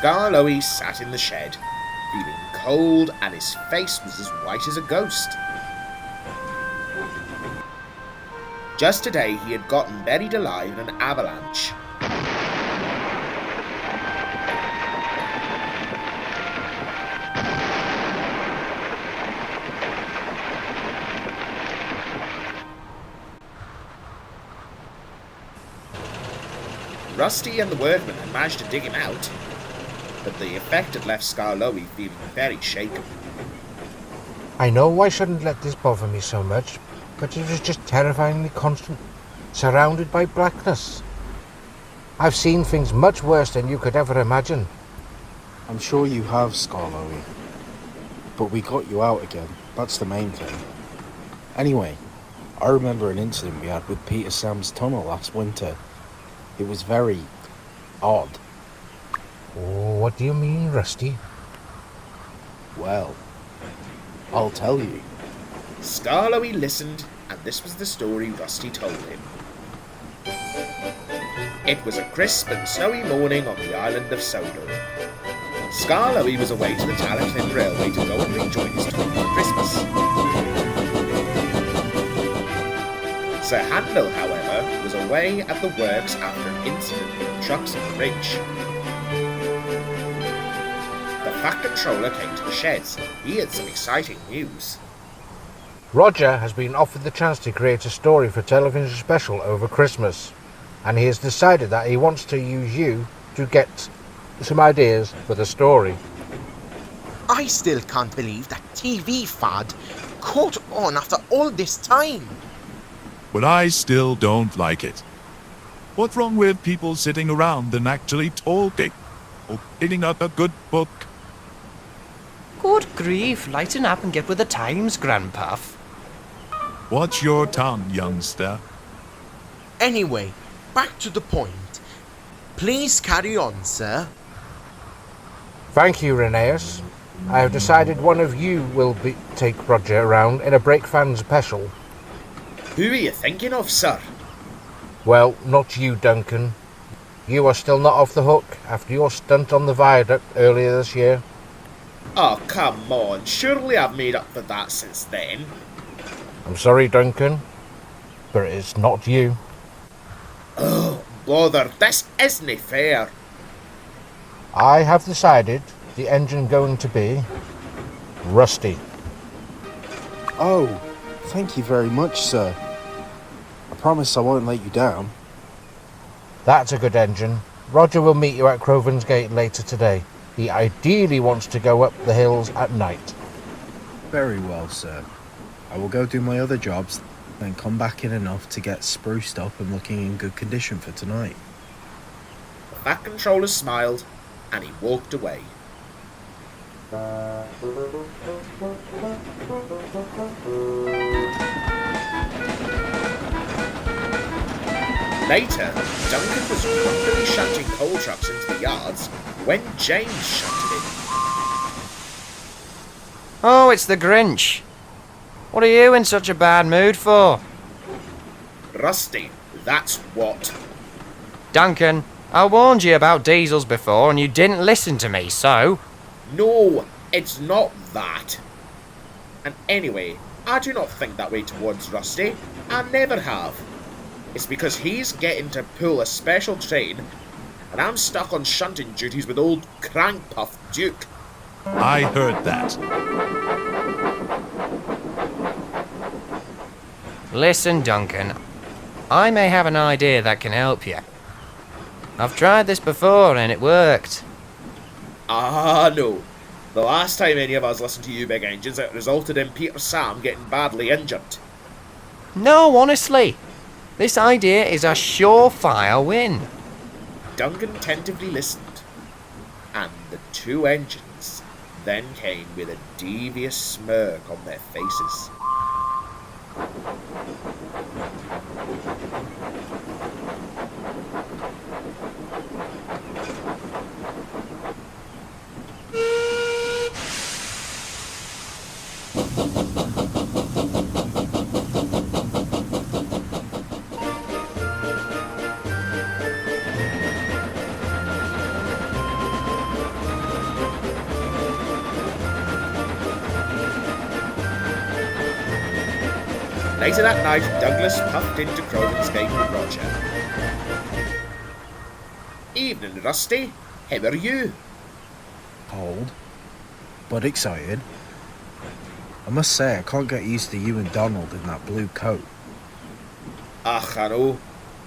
Skarloey sat in the shed, feeling cold, and his face was as white as a ghost. Just today he had gotten buried alive in an avalanche. Rusty and the workmen had managed to dig him out, but the effect had left Skarloey feeling very shaken. I know I shouldn't let this bother me so much, but it was just terrifyingly constant, surrounded by blackness. I've seen things much worse than you could ever imagine. I'm sure you have, Skarloey. But we got you out again. That's the main thing. Anyway, I remember an incident we had with Peter Sam's tunnel last winter. It was very odd. Oh, what do you mean, Rusty? Well, I'll tell you. Skarloey listened, and this was the story Rusty told him. It was a crisp and snowy morning on the island of Sodor. Skarloey was away to the Talleyrand Railway to go and rejoin his tour for Christmas. Sir Handel, however, was away at the works after an incident with trucks on the bridge. The Fat Controller came to the sheds. He had some exciting news. Rodger has been offered the chance to create a story for television special over Christmas, and he has decided that he wants to use you to get some ideas for the story. I still can't believe that TV fad caught on after all this time. But I still don't like it. What's wrong with people sitting around and actually talking? Or picking up a good book? Good grief, lighten up and get with the times, Grandpuff. Watch your tongue, youngster. Anyway, back to the point. Please carry on, sir. Thank you, Rheneas. I have decided one of you will take Rodger around in a break fan special. Who are you thinking of, sir? Well, not you, Duncan. You are still not off the hook after your stunt on the viaduct earlier this year. Oh, come on. Surely I've made up for that since then. I'm sorry, Duncan, but it's not you. Oh, bother. This isn't fair. I have decided the engine going to be Rusty. Oh, thank you very much, sir. I promise I won't let you down. That's a good engine. Rodger will meet you at Crovan's Gate later today. He ideally wants to go up the hills at night. Very well, sir. I will go do my other jobs, then come back in enough to get spruced up and looking in good condition for tonight. The Fat Controller smiled, and he walked away. Later, Duncan was grumpily shunting coal trucks into the yards when James shunted in. Oh, it's the Grinch. What are you in such a bad mood for? Rusty, that's what. Duncan, I warned you about diesels before and you didn't listen to me, so... No, it's not that. And anyway, I do not think that way towards Rusty. I never have. It's because he's getting to pull a special train, and I'm stuck on shunting duties with old Crankpuff Duke. I heard that. Listen, Duncan. I may have an idea that can help you. I've tried this before and it worked. Ah, no. The last time any of us listened to you big engines, it resulted in Peter Sam getting badly injured. No, honestly. This idea is a surefire win. Duncan tentatively listened, and the two engines then came with a devious smirk on their faces. Later that night, Douglas puffed into Cronin's gate with Rodger. Evening, Rusty. How are you? Cold, but excited. I must say, I can't get used to you and Donald in that blue coat. Ach, I know.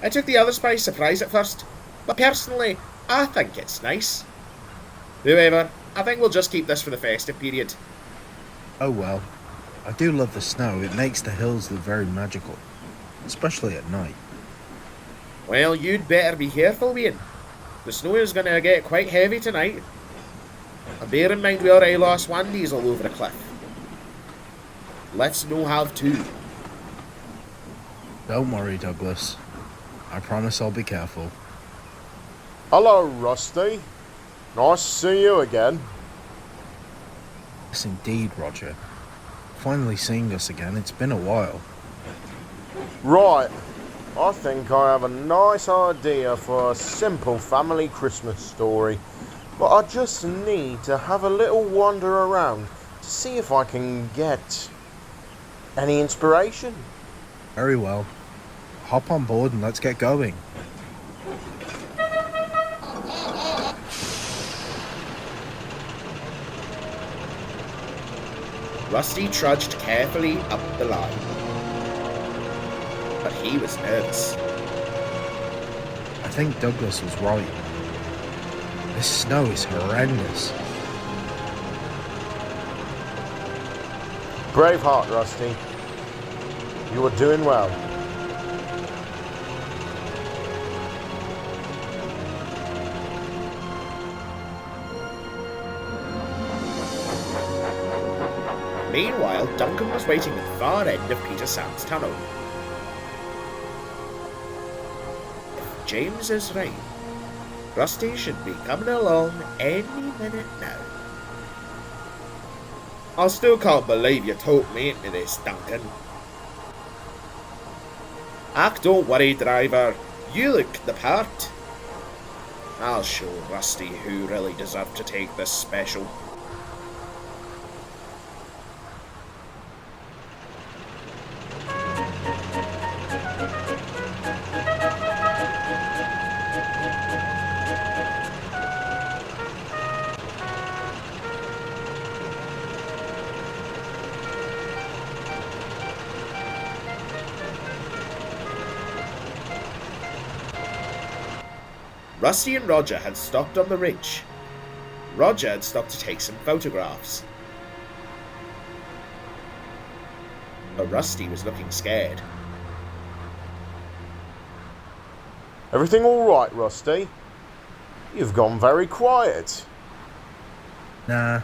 I took the others by surprise at first, but personally, I think it's nice. However, I think we'll just keep this for the festive period. Oh well, I do love the snow. It makes the hills look very magical, especially at night. Well, you'd better be careful, Wayne. The snow is going to get quite heavy tonight. And bear in mind we already lost one diesel over a cliff. Let's no have two. Don't worry, Douglas. I promise I'll be careful. Hello, Rusty. Nice to see you again. Yes, indeed, Rodger. Finally seeing us again. It's been a while. Right. I think I have a nice idea for a simple family Christmas story. But I just need to have a little wander around to see if I can get any inspiration. Very well. Hop on board and let's get going. Rusty trudged carefully up the line. But he was nervous. I think Douglas was right. This snow is horrendous. Brave heart, Rusty. You are doing well. Meanwhile, Duncan was waiting at the far end of Peter Sam's tunnel. If James is right, Rusty should be coming along any minute now. I still can't believe you talked me into this, Duncan. Ach, don't worry, driver. You look the part. I'll show Rusty who really deserved to take this special. Rusty and Rodger had stopped on the ridge. Rodger had stopped to take some photographs. But Rusty was looking scared. Everything all right, Rusty? You've gone very quiet. Nah,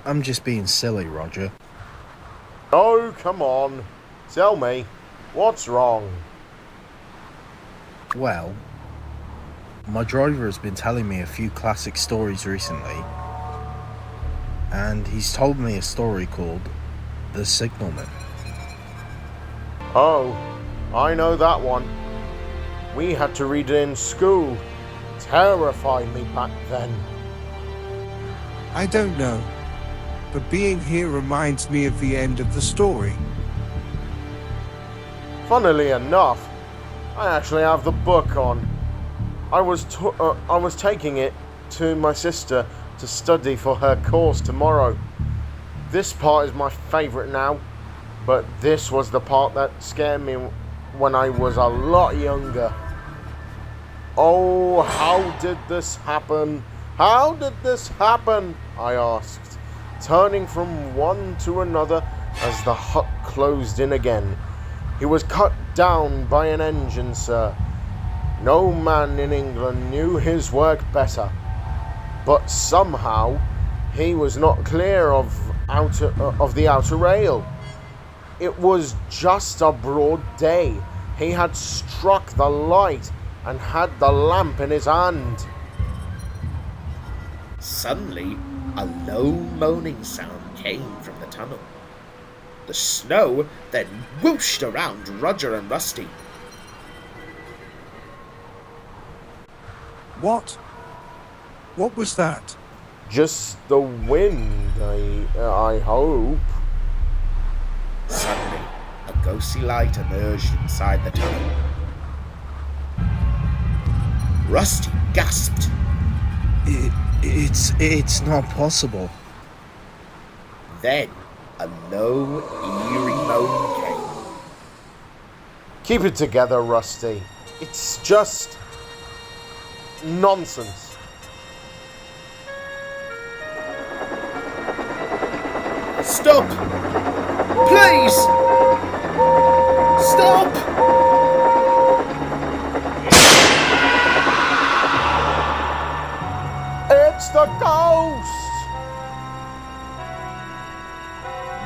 I'm just being silly, Rodger. Oh, come on. Tell me, what's wrong? Well, my driver has been telling me a few classic stories recently, and he's told me a story called The Signalman. Oh, I know that one. We had to read it in school. Terrified me back then. I don't know, but being here reminds me of the end of the story. Funnily enough, I actually have the book on. I was taking it to my sister to study for her course tomorrow. This part is my favourite now, but this was the part that scared me when I was a lot younger. Oh, how did this happen? How did this happen? I asked, turning from one to another as the hut closed in again. He was cut down by an engine, sir. No man in England knew his work better, but somehow he was not clear of the outer rail. It was just a broad day. He had struck the light and had the lamp in his hand. Suddenly, a low moaning sound came from the tunnel. The snow then whooshed around Rodger and Rusty. What? What was that? Just the wind, I hope. Suddenly, a ghostly light emerged inside the tunnel. Rusty gasped. It's not possible. Then a low, eerie moan came. Keep it together, Rusty. It's just nonsense. Stop! Please! Stop! It's the ghost!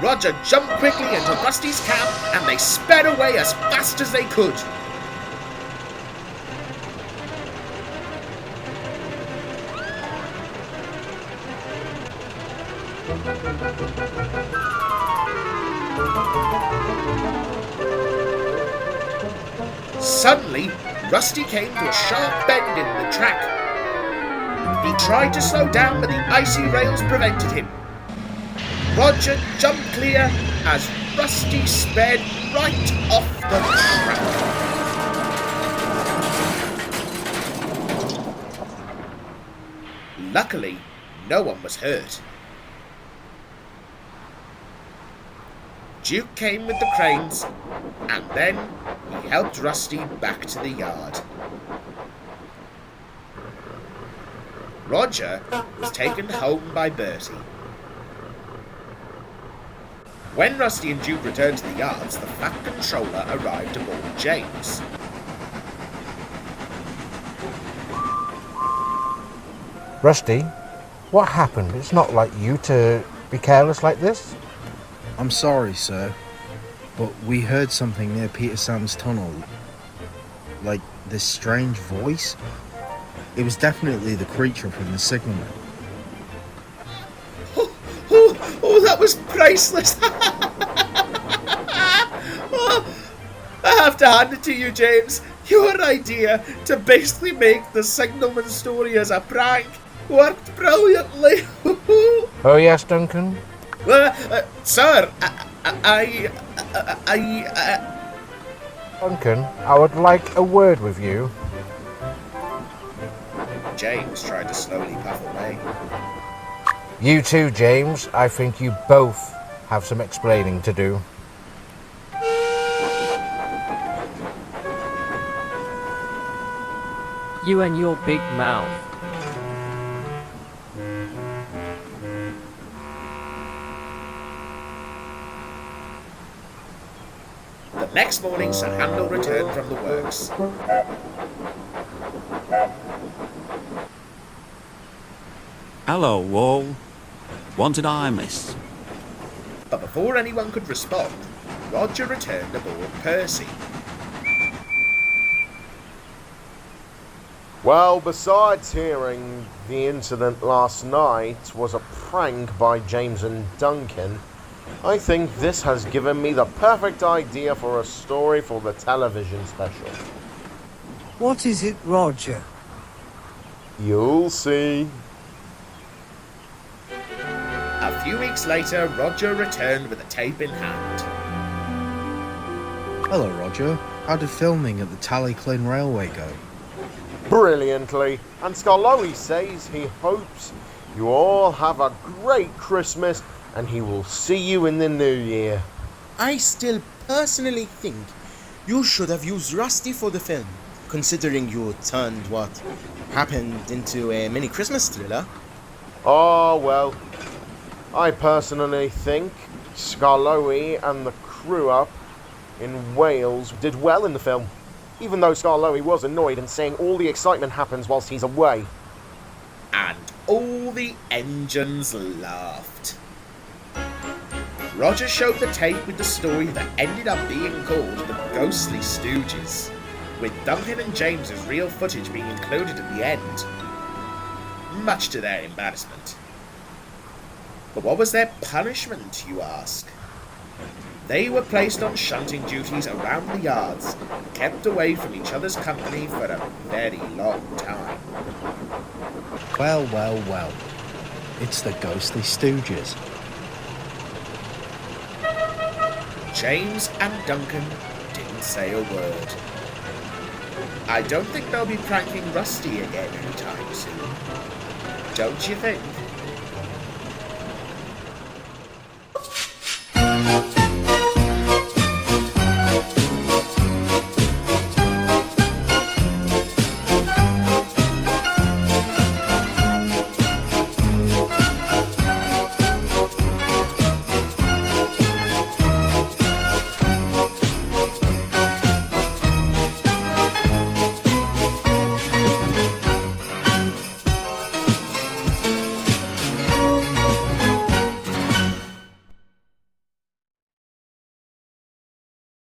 Rodger jumped quickly into Rusty's cab and they sped away as fast as they could. Suddenly, Rusty came to a sharp bend in the track. He tried to slow down, but the icy rails prevented him. Rodger jumped clear as Rusty sped right off the track. Luckily, no one was hurt. Duke came with the cranes, and then he helped Rusty back to the yard. Rodger was taken home by Bertie. When Rusty and Duke returned to the yards, the Fat Controller arrived aboard James. Rusty, what happened? It's not like you to be careless like this. I'm sorry, sir, but we heard something near Peter Sam's tunnel. Like this strange voice. It was definitely the creature from the signalman. Oh, that was priceless! Oh, I have to hand it to you, James. Your idea to basically make the signalman story as a prank worked brilliantly. Oh yes, Duncan? Sir, Duncan, I would like a word with you. James tried to slowly puff away. You too, James. I think you both have some explaining to do. You and your big mouth. The next morning, Sir Handel returned from the works. Hello, all. What did I miss? But before anyone could respond, Rodger returned aboard Percy. Well, besides hearing the incident last night was a prank by James and Duncan, I think this has given me the perfect idea for a story for the television special. What is it, Rodger? You'll see. A few weeks later, Rodger returned with a tape in hand. Hello, Rodger. How did filming at the Tallyclin Railway go? Brilliantly, and Skarloey says he hopes you all have a great Christmas and he will see you in the new year. I still personally think you should have used Rusty for the film, considering you turned what happened into a mini Christmas thriller. Oh, well, I personally think Skarloey and the crew up in Wales did well in the film, even though Skarloey was annoyed and saying all the excitement happens whilst he's away. And all the engines laughed. Rodger showed the tape with the story that ended up being called The Ghostly Stooges, with Duncan and James's real footage being included at the end, much to their embarrassment. But what was their punishment, you ask? They were placed on shunting duties around the yards, kept away from each other's company for a very long time. Well, well, well. It's the Ghostly Stooges. James and Duncan didn't say a word. I don't think they'll be pranking Rusty again anytime soon. Don't you think?